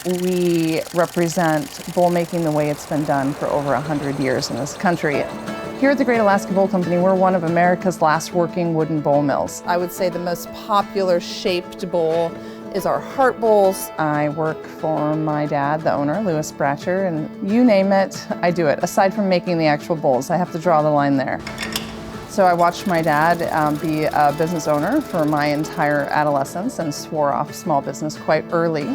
We represent bowl making the way it's been done for over 100 years in this country. Here at the Great Alaskan Bowl Company, we're one of America's last working wooden bowl mills. I would say the most popular shaped bowl is our heart bowls. I work for my dad, the owner, Louis Bratcher, and you name it, I do it. Aside from making the actual bowls, I have to draw the line there. So I watched my dad be a business owner for my entire adolescence and swore off small business quite early.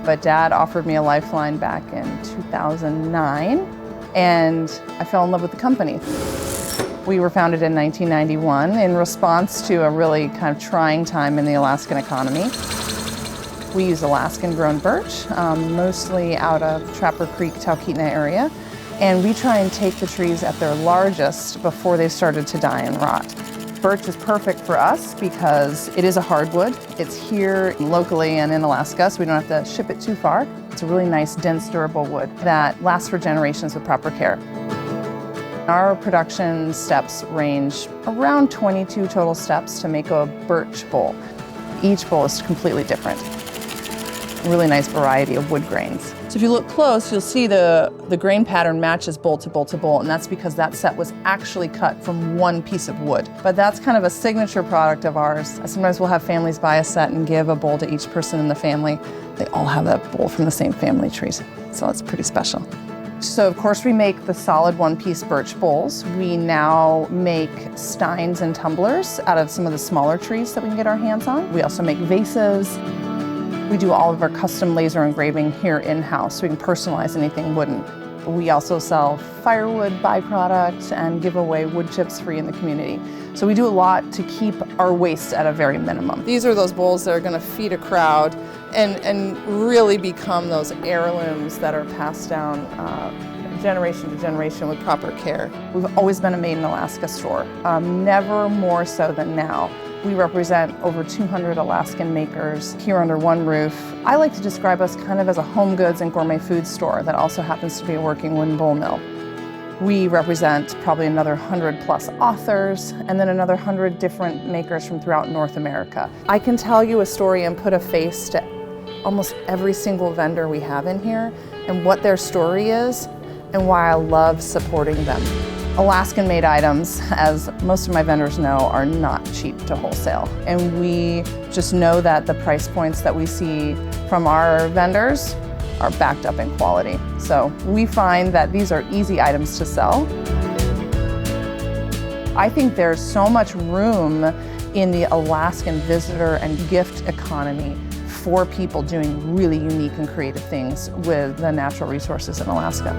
But Dad offered me a lifeline back in 2009, and I fell in love with the company. We were founded in 1991 in response to a really kind of trying time in the Alaskan economy. We use Alaskan-grown birch, mostly out of Trapper Creek, Talkeetna area, and we try and take the trees at their largest before they started to die and rot. Birch is perfect for us because it is a hardwood. It's here locally and in Alaska, so we don't have to ship it too far. It's a really nice, dense, durable wood that lasts for generations with proper care. Our production steps range around 22 total steps to make a birch bowl. Each bowl is completely different. A really nice variety of wood grains. So if you look close, you'll see the grain pattern matches bowl to bowl to bowl, and that's because that set was actually cut from one piece of wood. But that's kind of a signature product of ours. Sometimes we'll have families buy a set and give a bowl to each person in the family. They all have that bowl from the same family trees, so it's pretty special. So of course we make the solid one-piece birch bowls. We now make steins and tumblers out of some of the smaller trees that we can get our hands on. We also make vases. We do all of our custom laser engraving here in-house, so we can personalize anything wooden. We also sell firewood byproduct and give away wood chips free in the community. So we do a lot to keep our waste at a very minimum. These are those bowls that are going to feed a crowd and really become those heirlooms that are passed down generation to generation with proper care. We've always been a Made in Alaska store, never more so than now. We represent over 200 Alaskan makers here under one roof. I like to describe us kind of as a home goods and gourmet food store that also happens to be a working wooden bowl mill. We represent probably another 100+ authors and then another 100 different makers from throughout North America. I can tell you a story and put a face to almost every single vendor we have in here and what their story is and why I love supporting them. Alaskan-made items, as most of my vendors know, are not cheap to wholesale. And we just know that the price points that we see from our vendors are backed up in quality. So we find that these are easy items to sell. I think there's so much room in the Alaskan visitor and gift economy for people doing really unique and creative things with the natural resources in Alaska.